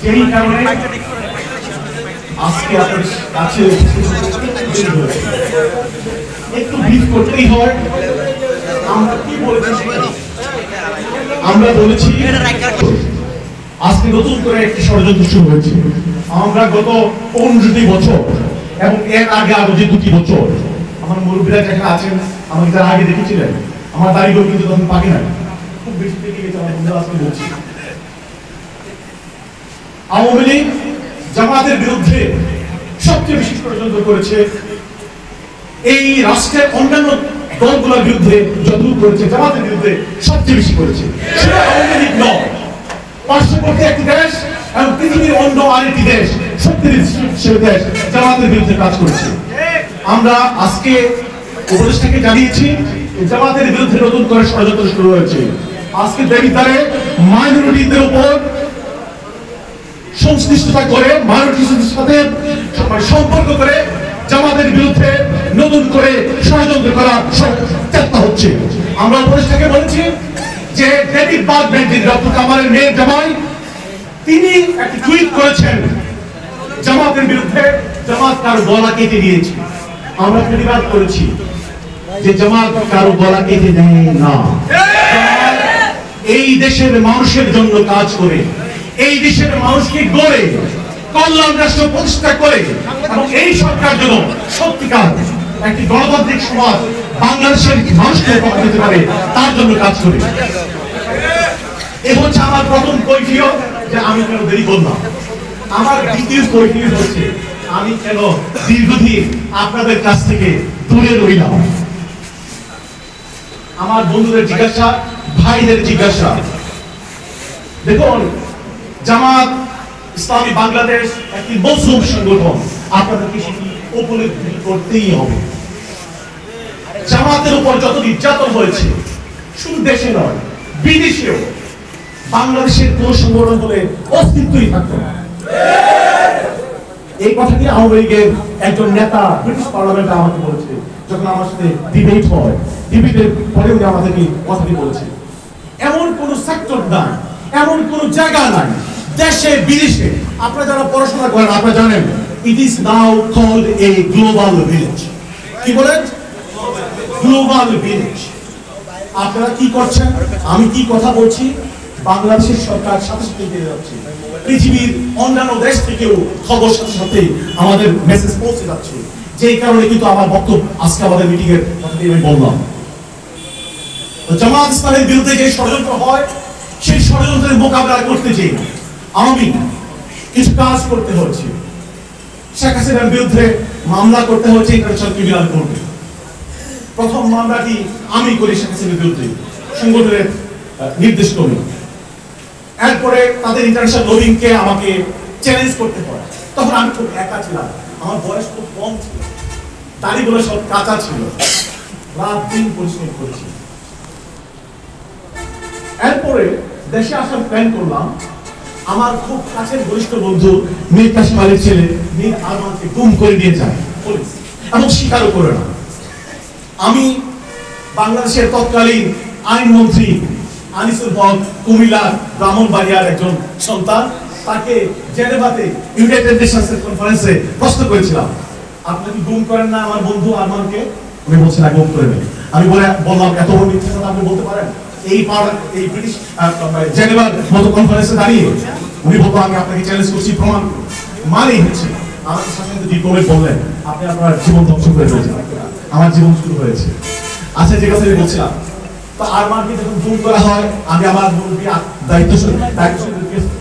যেই কারণে আজকে আপনার কাছে একটু ব্রিফ করতেই হয়। আমরা কি বলেছি? আমরা বলেছি আজকে নতুন করে একটি ষড়যন্ত্র শুরু হয়েছে। আমরা গত 15টি বছর এবং এর আগে আরো যে 2টি বছর, আমার মুরব্বীরা যেখানে আছেন আমাকে তার আগে দেখেছিলেন, আমার দাড়িগুলো কিন্তু তখন পাকে নাই, খুব বেশি থেকে গেছে। আমার বন্ধুরা আজকে বলছি আওয়ামী লীগ জামাতের বিরুদ্ধে সবচেয়ে বেশি ষড়যন্ত্র করেছে। এই রাষ্ট্রের অন্যান্য দলগুলোর বিরুদ্ধে যতটুকু করেছে, জামাতের বিরুদ্ধে সবচেয়ে বেশি করেছে। সেটা আওয়ামী লীগ নয়, পার্শ্ববর্তী একটি দেশ এবং পৃথিবীর অন্য আরেকটি দেশ, শক্তিশালী দেশ জামাতের বিরুদ্ধে কাজ করেছে। আমরা আজকে উপদেষ্টাকে জানিয়েছি জামাতের বিরুদ্ধে নতুন করে ষড়যন্ত্র শুরু হয়েছে। আজকে দেবিদ্বারে মাইনরিটিদের উপর সংশ্লিষ্টতা করে, মাইনরিটির সাথে সম্পর্ক করে জামাতের বিরুদ্ধে নতুন করে ষড়যন্ত্র করার চেষ্টা হচ্ছে। আমরা উপদেষ্টাকে বলেছি যে ডেভিড বার্গম্যান, ডক্টর কামালের মেয়ের জামাই, তিনি একটি টুইট করেছেন জামাতের বিরুদ্ধে, জামাত কারো গলা কেটে দিয়েছে। আমরা প্রতিবাদ করেছি যে জামাত কারো গলা কেটে দেয় না। এই দেশের মানুষের জন্য কাজ করে, এই দেশের মানুষকে গড়ে কল্যাণ রাষ্ট্র প্রতিষ্ঠা করে এবং এই সরকার যেন সত্যিকার একটি গণতান্ত্রিক সমাজ বাংলাদেশের মানুষকে উপহার দিতে পারে, তার জন্য কাজ করে। এ হচ্ছে আমার প্রথম কৈফিয়ত যে আমি কেন দেরি করলাম। আমার দ্বিতীয় কৈফিয়ত হচ্ছে আমি কেন দীর্ঘদিন আপনাদের কাছ থেকে দূরে রইলাম। আমার বন্ধুদের জিজ্ঞাসা, ভাইদের জিজ্ঞাসা, দেখুন জামাত ইসলামী বাংলাদেশ একটি মজলুম সংগঠন, আপনাদেরকে সেটি উপলব্ধি করতেই হবে। জামাতের উপর যত নির্যাতন হয়েছে শুধু দেশে নয় বিদেশেও, বাংলাদেশের কোন সংগঠন হলে অস্তিত্বই থাকতো না। এই কথাটি আওয়ামী লীগের একজন নেতা ব্রিটিশ পার্লামেন্টে আমাকে বলেছে, যখন আমার সাথে ডিবেট হয়, ডিবেটের পরে উনি আমাদেরকে কথাটি বলেছে। এমন কোন সেক্টর নাই, এমন কোন জায়গা নাই দেশে বিদেশে, আপনারা যারা পড়াশোনা করেন আপনারা জানেন it is now called a global village. কি বলেন? Global village. আপনারা কি করছেন, আমি কি কথা বলছি, বাংলাদেশের সরকার সাথে সাথে দিয়ে যাচ্ছে, পৃথিবীর অন্যান্য দেশ থেকেও খবর সাথে সাথে আমাদের মেসেজ পৌঁছে যাচ্ছে। যেই কারণে কিন্তু আমার বক্তব্য আজকে আমাদের মিটিং এর কথাটি আমি বললাম। জামাত ইসলামের বিরুদ্ধে যে ষড়যন্ত্র হয়, সেই ষড়যন্ত্রের মোকাবিলা করতে চেয়ে আমি কিছু কাজ করতে হচ্ছে। শেখ হাসিনার বিরুদ্ধে মামলা করতে হচ্ছে ইন্টারন্যাশনাল ক্রিমিনাল কোর্টে। প্রথম মামলাটি আমি করি শেখ হাসিনার বিরুদ্ধে সংগঠনের নির্দেশ করি। এরপরে তাদের ইন্টারন্যাশনাল লবিংকে আমাকে চ্যালেঞ্জ করতে হয়। তখন আমি খুব একা ছিলাম, আমার বয়স খুব কম ছিল, দাড়িগুলো সব কাঁচা ছিল, রাত দিন পরিশ্রম করেছি। এরপরে দেশে আসার প্ল্যান করলাম। আমার খুব কাছের ঘনিষ্ঠ বন্ধু মীর কাসিম আলীর ছেলে মীর আরমানকে গুম করে দিয়ে যায় পুলিশ, এবং স্বীকারও করে না। আমি বাংলাদেশের তৎকালীন আইনমন্ত্রী আনিসুল হক কুমিল্লার ব্রাহ্মণবাড়িয়ার একজন সন্তান, তাকে জেনেভাতে ইউনাইটেড নেশনসের কনফারেন্সে প্রশ্ন করেছিলাম, আপনি কি গুম করেন না আমার বন্ধু আরমানকে? উনি বলছেন না, গুম করে নেন। আমি বললাম এত বড় মিথ্যা কথা আপনি বলতে পারেন এই ব্রিটিশ জেনেভার মতো কনফারেন্সে দাঁড়িয়ে? উনি বলতো আমি আপনাকে চ্যালেঞ্জ করছি, প্রমাণ মানেই হচ্ছে। আমাকে সাথে ডিপ্লোমেট বললেন আপনি আপনার জীবন ধ্বংস করে ফেলেছেন। আমার জীবন শুরু হয়েছে। আচ্ছা, যে কথা বলছিলাম, তো আরমানকে যখন গুম করা হয়, আমি আমার মুরব্বী দায়িত্বশীল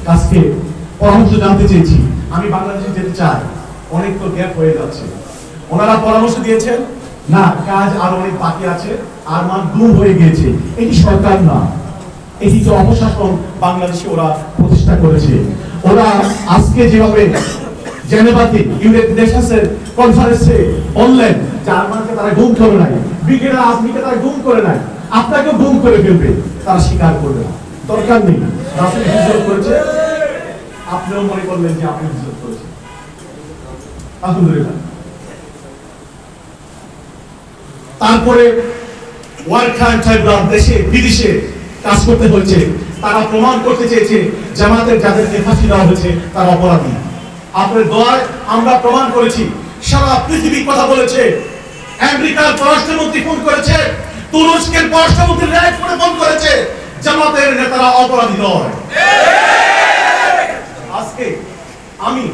কাছকে পরামর্শ জানতে চেয়েছি। আমি বাংলাদেশে যেতে চাই, অনেক তো গ্যাপ হয়ে যাচ্ছে। ওনারা পরামর্শ দিয়েছেন না, কাজ আরো অনেক বাকি আছে, আরমান গুম হয়ে গিয়েছে। এটি সরকার না, এটি যে অপশাসন বাংলাদেশে ওরা প্রতিষ্ঠা করেছে। ওরা আজকে যেভাবে জেনেভাতে ইউনাইটেড নেশনসের কনফারেন্সে বললেন যে আরমানকে তারা গুম করে নাই, ব্রিগেডিয়ার আজমিকে তারা গুম করে নাই, আপনাকেও গুম করে ফেলবে, তারা স্বীকার করবে না। দরকার নেই, রাসূল হিজরত করেছে, আপনিও মনে করলেন যে আপনি হিজরত করেছেন। আলহামদুলিল্লাহ। তারপরে ওয়ার্ল্ড ক্রাইম ট্রাইব্যুনাল দেশে বিদেশে কাজ করতে হয়েছে। তারা প্রমাণ করতে চেয়েছে জামাতের যাদেরকে ফাঁসি দেওয়া হয়েছে তারা অপরাধী। আপনার দোয়ায় আমরা প্রমাণ করেছি, সারা পৃথিবী কথা বলেছে। আমেরিকার পররাষ্ট্রমন্ত্রী ফোন করেছে, তুরস্কের পররাষ্ট্রমন্ত্রী রাইট করে ফোন করেছে, জামাতের নেতারা অপরাধী নয়। আজকে আমি